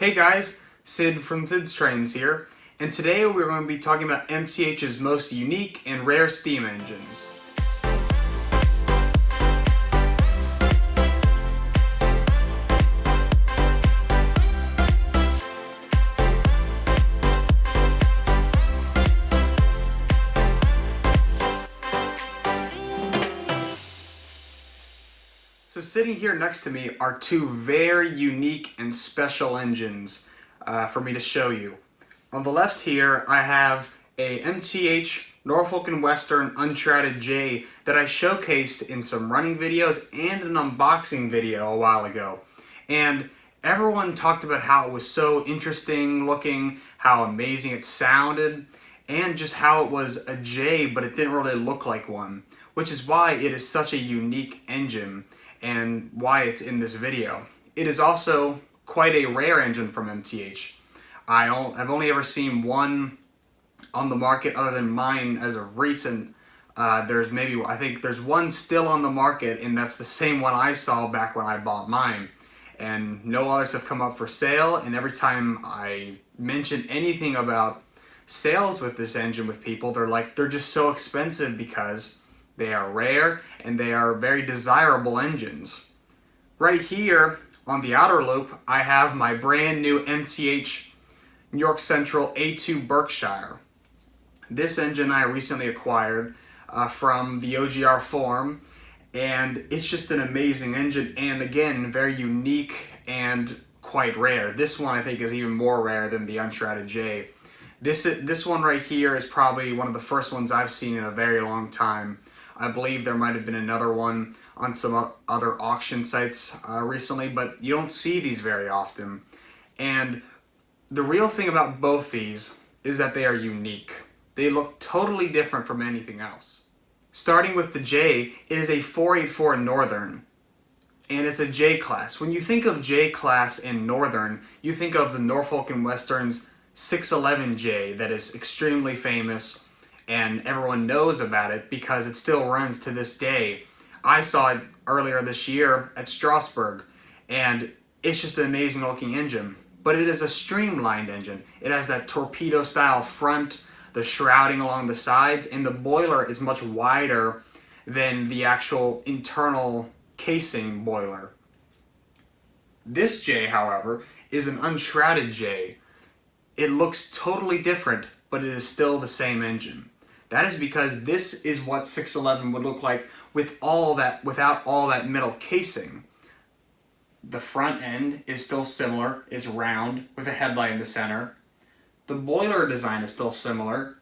Hey guys, Sid from Sid's Trains here, and today we're going to be talking about MTH's most unique and rare steam engines. So sitting here next to me are two very unique and special engines for me to show you. On the left here I have a MTH Norfolk & Western Uncharted J that I showcased in some running videos and an unboxing video a while ago. And everyone talked about how it was so interesting looking, how amazing it sounded, and just how it was a J but it didn't really look like one, which is why it is such a unique engine and why it's in this video. It is also quite a rare engine from MTH. I've only ever seen one on the market other than mine as of recent. I think there's one still on the market, and that's the same one I saw back when I bought mine. And no others have come up for sale, and every time I mention anything about sales with this engine with people, they're just so expensive because they are rare and they are very desirable engines. Right here on the outer loop, I have my brand new MTH New York Central A2 Berkshire. This engine I recently acquired from the OGR forum, and it's just an amazing engine, and again, very unique and quite rare. This one I think is even more rare than the Uncharted J. This one right here is probably one of the first ones I've seen in a very long time. I believe there might have been another one on some other auction sites recently, but you don't see these very often. And the real thing about both these is that they are unique. They look totally different from anything else. Starting with the J, it is a 484 Northern, and it's a J class. When you think of J class in Northern, you think of the Norfolk & Western's 611J that is extremely famous, and everyone knows about it because it still runs to this day. I saw it earlier this year at Strasbourg, and it's just an amazing looking engine. But it is a streamlined engine. It has that torpedo style front, the shrouding along the sides, and the boiler is much wider than the actual internal casing boiler. This J, however, is an unshrouded J. It looks totally different, but it is still the same engine. That is because this is what 611 would look like without all that metal casing. The front end is still similar. It's round with a headlight in the center. The boiler design is still similar,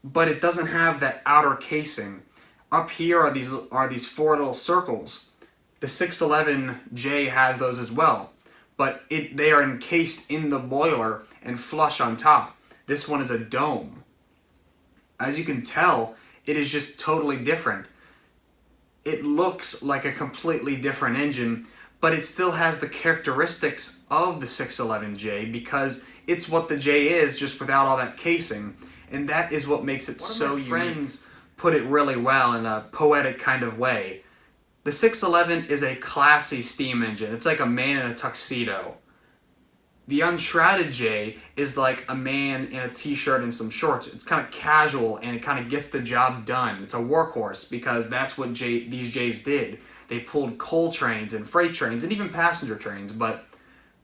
but it doesn't have that outer casing. Up here are these four little circles. The 611J has those as well, but they are encased in the boiler and flush on top. This one is a dome. As you can tell, it is just totally different. It looks like a completely different engine, but it still has the characteristics of the 611J because it's what the J is, just without all that casing. And that is what makes it so unique. Friends put it really well in a poetic kind of way. The 611 is a classy steam engine. It's like a man in a tuxedo. The Unshrouded J is like a man in a t-shirt and some shorts. It's kind of casual and it kind of gets the job done. It's a workhorse because that's what these J's did. They pulled coal trains and freight trains and even passenger trains, but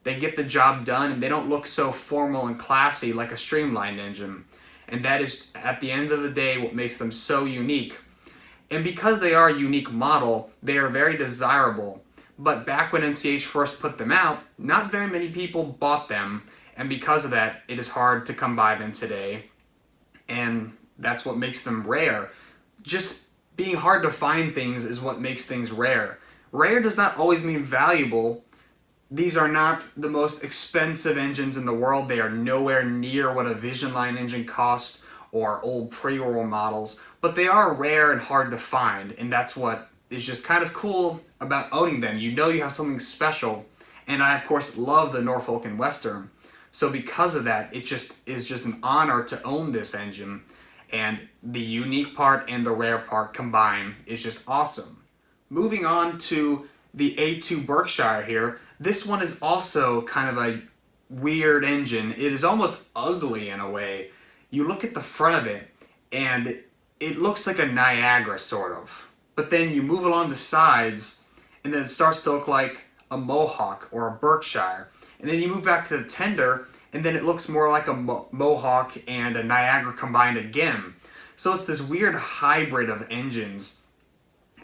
they get the job done and they don't look so formal and classy like a streamlined engine. And that is, at the end of the day, what makes them so unique. And because they are a unique model, they are very desirable. But back when MTH first put them out, not very many people bought them, and because of that, it is hard to come by them today, and that's what makes them rare. Just being hard to find things is what makes things rare. Rare does not always mean valuable. These are not the most expensive engines in the world. They are nowhere near what a Vision Line engine costs or old pre-war models, but they are rare and hard to find, and that's what is just kind of cool about owning them. You know you have something special, and I of course love the Norfolk & Western. So because of that, it just is just an honor to own this engine, and the unique part and the rare part combined is just awesome. Moving on to the A2 Berkshire here, this one is also kind of a weird engine. It is almost ugly in a way. You look at the front of it and it looks like a Niagara sort of. But then you move along the sides and then it starts to look like a Mohawk or a Berkshire. And then you move back to the tender and then it looks more like a Mohawk and a Niagara combined again. So it's this weird hybrid of engines.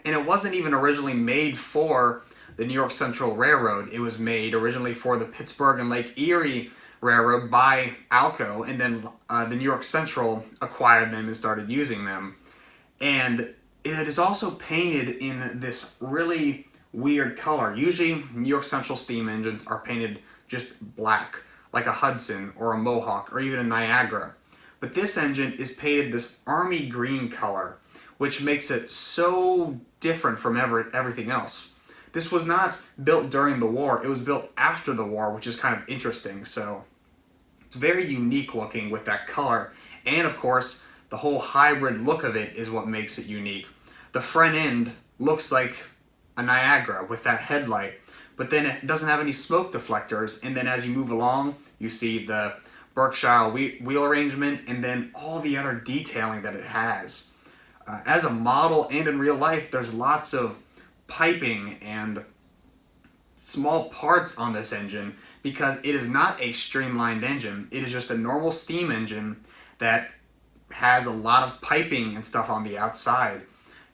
And it wasn't even originally made for the New York Central Railroad. It was made originally for the Pittsburgh and Lake Erie Railroad by Alco, and then the New York Central acquired them and started using them. And it is also painted in this really weird color. Usually New York Central steam engines are painted just black, like a Hudson or a Mohawk or even a Niagara. But this engine is painted this army green color, which makes it so different from everything else. This was not built during the war, it was built after the war, which is kind of interesting. So it's very unique looking with that color. And of course, the whole hybrid look of it is what makes it unique. The front end looks like a Niagara with that headlight, but then it doesn't have any smoke deflectors. And then as you move along, you see the Berkshire wheel arrangement and then all the other detailing that it has. As a model and in real life, there's lots of piping and small parts on this engine because it is not a streamlined engine. It is just a normal steam engine that has a lot of piping and stuff on the outside.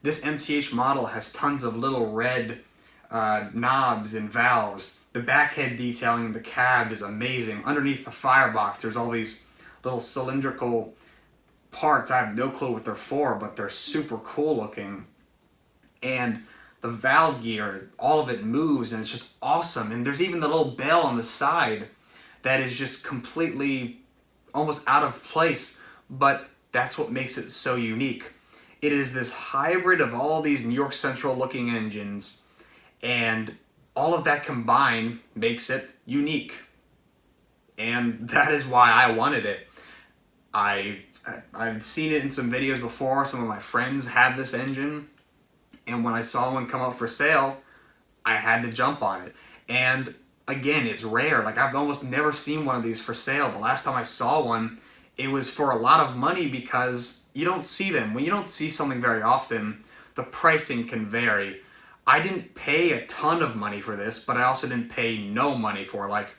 This MTH model has tons of little red knobs and valves. The backhead detailing in the cab is amazing. Underneath the firebox, there's all these little cylindrical parts. I have no clue what they're for, but they're super cool looking. And the valve gear, all of it moves and it's just awesome. And there's even the little bell on the side that is just completely almost out of place, but that's what makes it so unique. It is this hybrid of all these New York Central looking engines, and all of that combined makes it unique. And that is why I wanted it. I've seen it in some videos before. Some of my friends have this engine, and when I saw one come up for sale, I had to jump on it. And again, it's rare. Like, I've almost never seen one of these for sale. The last time I saw one, it was for a lot of money because you don't see them. When you don't see something very often, the pricing can vary. I didn't pay a ton of money for this, but I also didn't pay no money for it. Like,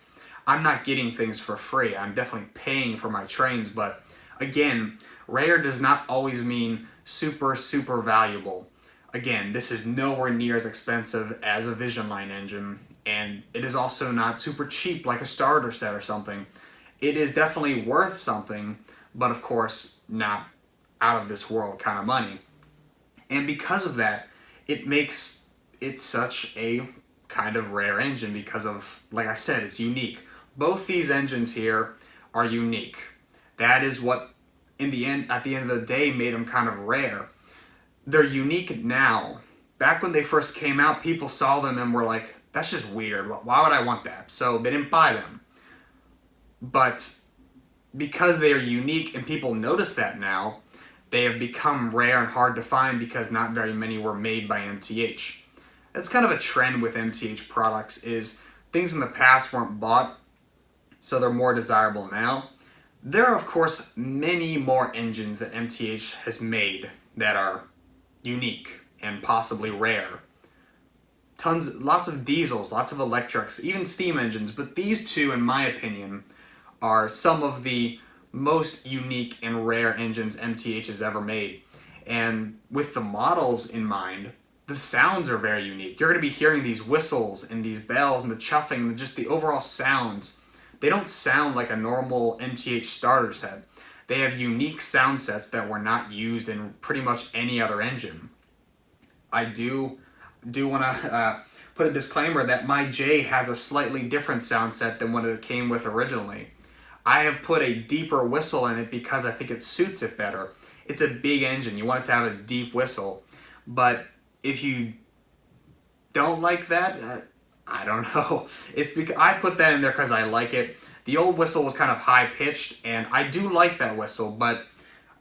I'm not getting things for free. I'm definitely paying for my trains, but again, rare does not always mean super, super valuable. Again, this is nowhere near as expensive as a Vision Line engine, and it is also not super cheap like a starter set or something. It is definitely worth something, but of course not out of this world kind of money. And because of that, it makes it such a kind of rare engine because of, like I said, it's unique. Both these engines here are unique. That is what, at the end of the day, made them kind of rare. They're unique now. Back when they first came out, people saw them and were like, that's just weird. Why would I want that? So they didn't buy them. But because they are unique and people notice that now, they have become rare and hard to find because not very many were made by MTH. That's kind of a trend with MTH products, is things in the past weren't bought, so they're more desirable now. There are, of course, many more engines that MTH has made that are unique and possibly rare. Lots of diesels, lots of electrics, even steam engines, but these two, in my opinion, are some of the most unique and rare engines MTH has ever made. And with the models in mind, the sounds are very unique. You're going to be hearing these whistles and these bells and the chuffing and just the overall sounds. They don't sound like a normal MTH starter set. They have unique sound sets that were not used in pretty much any other engine. I do want to put a disclaimer that my J has a slightly different sound set than what it came with originally. I have put a deeper whistle in it because I think it suits it better. It's a big engine. You want it to have a deep whistle. But if you don't like that, I don't know. It's because I put that in there because I like it. The old whistle was kind of high-pitched, and I do like that whistle, but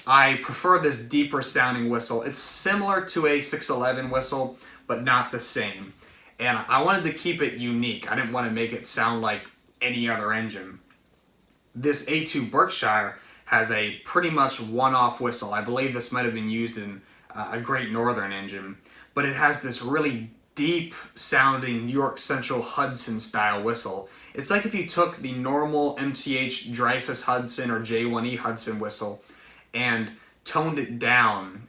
I prefer this deeper sounding whistle. It's similar to a 611 whistle, but not the same. And I wanted to keep it unique. I didn't want to make it sound like any other engine. This A2 Berkshire has a pretty much one-off whistle. I believe this might have been used in a Great Northern engine, but it has this really deep sounding New York Central Hudson style whistle. It's like if you took the normal MTH Dreyfuss Hudson or J1E Hudson whistle and toned it down,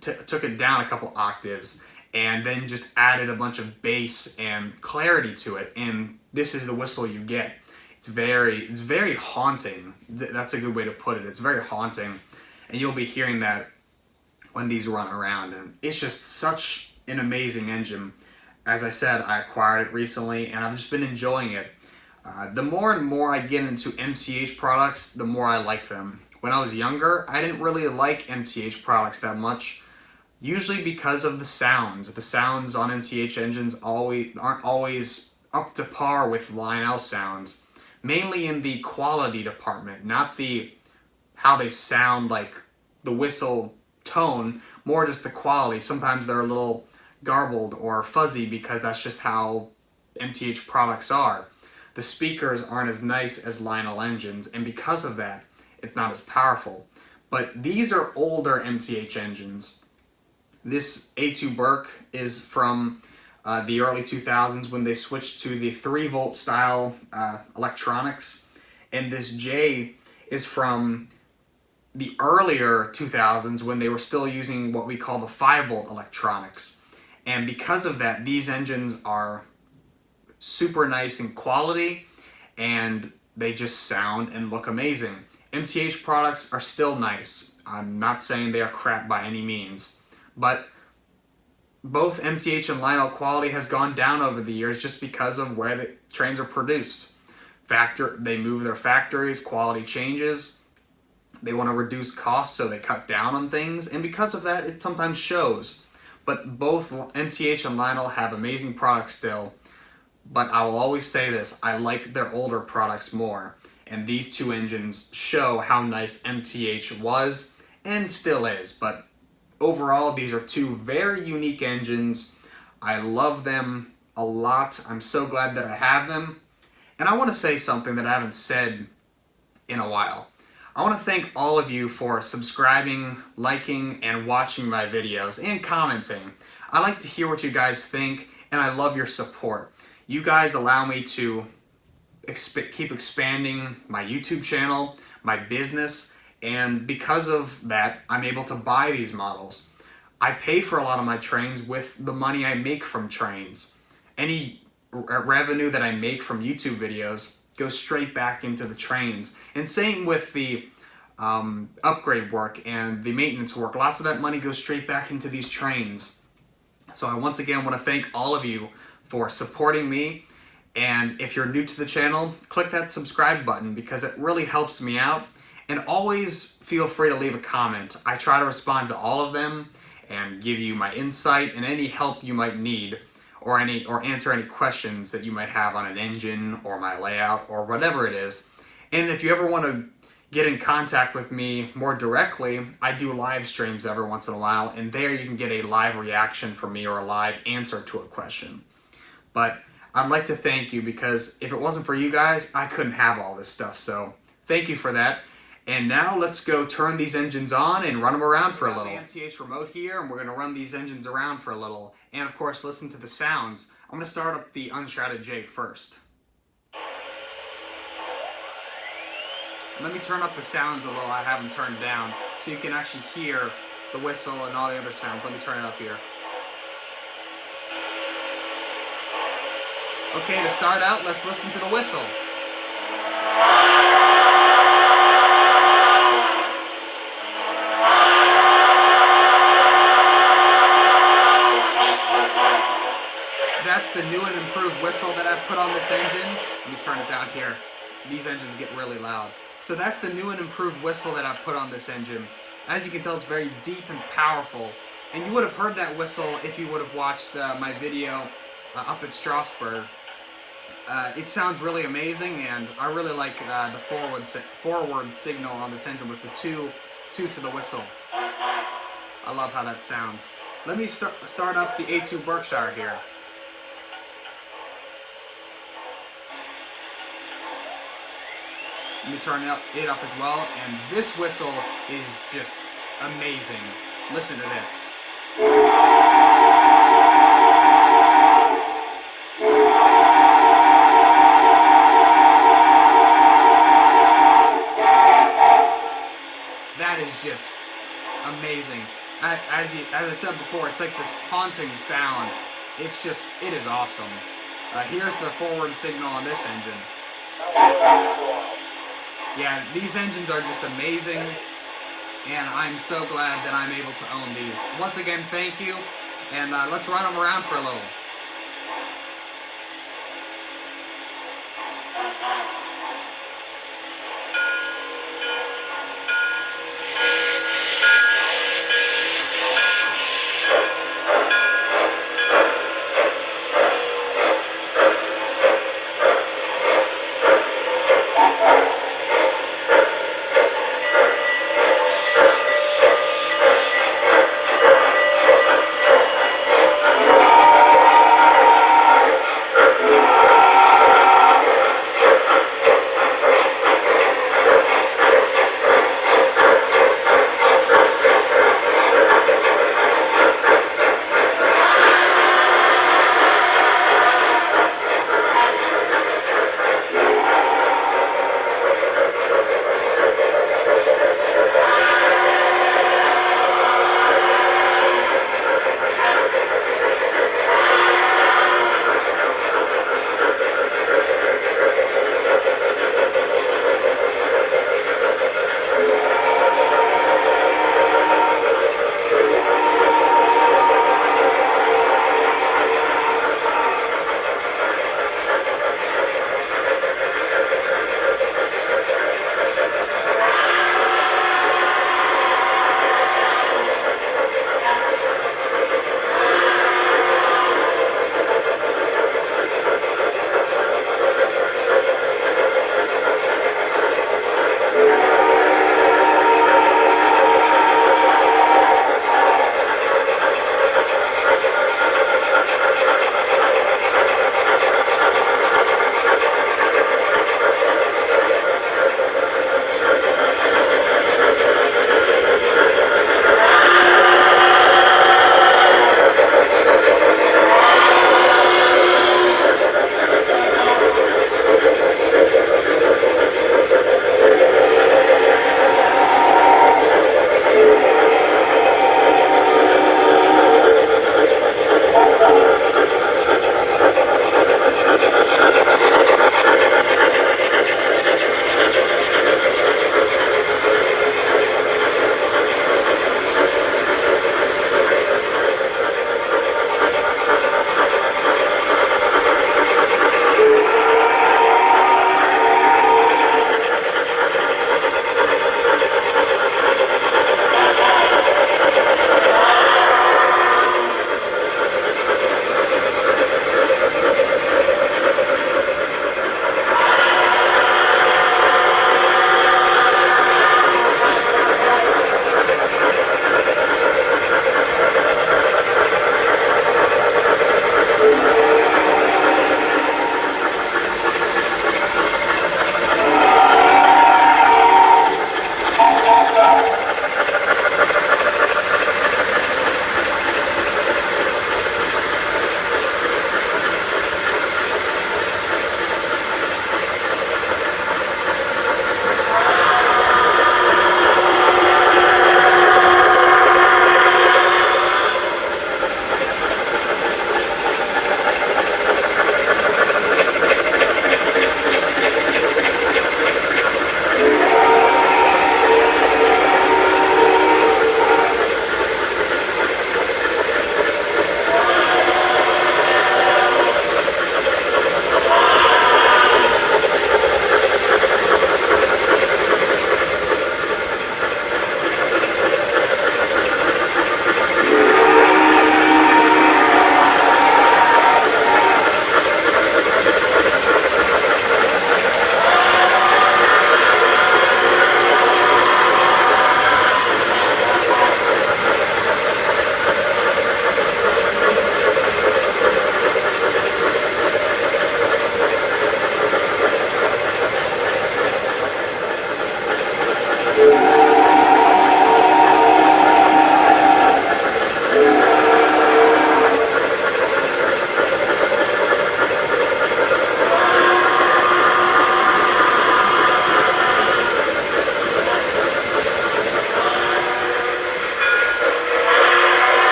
took it down a couple octaves, and then just added a bunch of bass and clarity to it, and this is the whistle you get. It's very haunting. That's a good way to put it. It's very haunting, and you'll be hearing that when these run around, and it's just such an amazing engine. As I said, I acquired it recently, and I've just been enjoying it. The more and more I get into MTH products, the more I like them. When I was younger, I didn't really like MTH products that much, usually because of the sounds. The sounds on MTH engines aren't always up to par with Lionel sounds, mainly in the quality department, not how they sound, like the whistle tone, more just the quality. Sometimes they're a little garbled or fuzzy because that's just how MTH products are. The speakers aren't as nice as Lionel engines, and because of that, it's not as powerful. But these are older MTH engines. This A2 Berk is from the early 2000s when they switched to the 3-volt style electronics, and this J is from the earlier 2000s when they were still using what we call the 5-volt electronics. And because of that, these engines are super nice in quality, and they just sound and look amazing. MTH products are still nice. I'm not saying they are crap by any means, but both MTH and Lionel quality has gone down over the years just because of where the trains are produced. They move their factories, quality changes. They want to reduce costs, so they cut down on things, and because of that, it sometimes shows. But both MTH and Lionel have amazing products still, but I will always say this, I like their older products more, and these two engines show how nice MTH was and still is. But overall, these are two very unique engines. I love them a lot. I'm so glad that I have them. And I want to say something that I haven't said in a while. I want to thank all of you for subscribing, liking, and watching my videos, and commenting. I like to hear what you guys think, and I love your support. You guys allow me to keep expanding my YouTube channel, my business, and because of that, I'm able to buy these models. I pay for a lot of my trains with the money I make from trains. Any revenue that I make from YouTube videos goes straight back into the trains. And same with the upgrade work and the maintenance work. Lots of that money goes straight back into these trains. So I once again want to thank all of you for supporting me. And if you're new to the channel, click that subscribe button because it really helps me out. And always feel free to leave a comment. I try to respond to all of them and give you my insight and any help you might need, or answer any questions that you might have on an engine or my layout or whatever it is. And if you ever want to get in contact with me more directly, I do live streams every once in a while, and there you can get a live reaction from me or a live answer to a question. But I'd like to thank you because if it wasn't for you guys, I couldn't have all this stuff. So thank you for that. And now let's go turn these engines on and run them around for a little. I have the MTH remote here, and we're going to run these engines around for a little. And of course, listen to the sounds. I'm going to start up the Unshrouded J first. Let me turn up the sounds a little. I have them turned down so you can actually hear the whistle and all the other sounds. Let me turn it up here. Okay, to start out, let's listen to the whistle. That's the new and improved whistle that I've put on this engine. Let me turn it down here. These engines get really loud. So that's the new and improved whistle that I've put on this engine. As you can tell, it's very deep and powerful. And you would have heard that whistle if you would have watched my video up at Strasbourg. It sounds really amazing, and I really like the forward signal on this engine with the two toots of the whistle. I love how that sounds. Let me start up the A2 Berkshire here. Let me turn it up as well, and this whistle is just amazing. Listen to this. That is just amazing. As I said before, it's like this haunting sound. It is awesome. Here's the forward signal on this engine. Yeah, these engines are just amazing, and I'm so glad that I'm able to own these. Once again, thank you, and let's run them around for a little.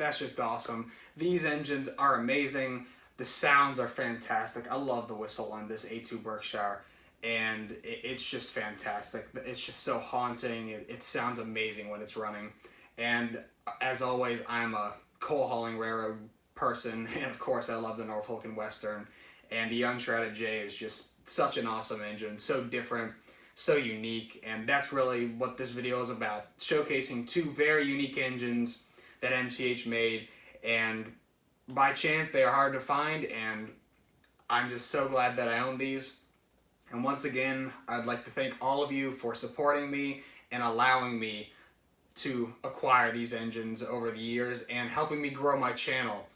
that's just awesome. These engines are amazing. The sounds are fantastic. I love the whistle on this A2 Berkshire, and it's just fantastic. It's just so haunting. It sounds amazing when it's running. And as always, I'm a coal hauling railroad person, and of course I love the Norfolk and Western. And the Unshrouded J is just such an awesome engine, so different, so unique, and that's really what this video is about, showcasing two very unique engines that MTH made, and by chance they are hard to find, and I'm just so glad that I own these. And once again, I'd like to thank all of you for supporting me and allowing me to acquire these engines over the years and helping me grow my channel.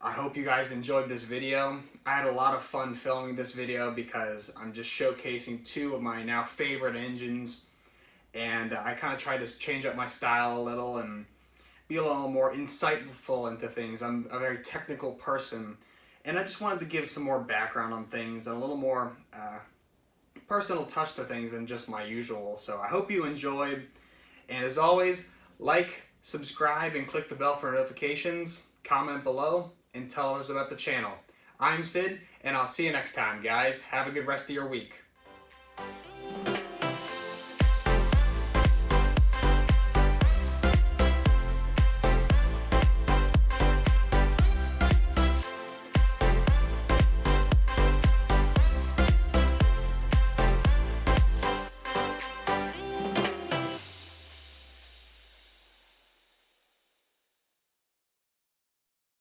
I hope you guys enjoyed this video. I had a lot of fun filming this video because I'm just showcasing two of my now favorite engines, and I kind of tried to change up my style a little and be a little more insightful into things. I'm a very technical person, and I just wanted to give some more background on things and a little more personal touch to things than just my usual. So I hope you enjoyed, and as always, like, subscribe, and click the bell for notifications. Comment below and tell us about the channel. I'm Sid, and I'll see you next time, guys. Have a good rest of your week.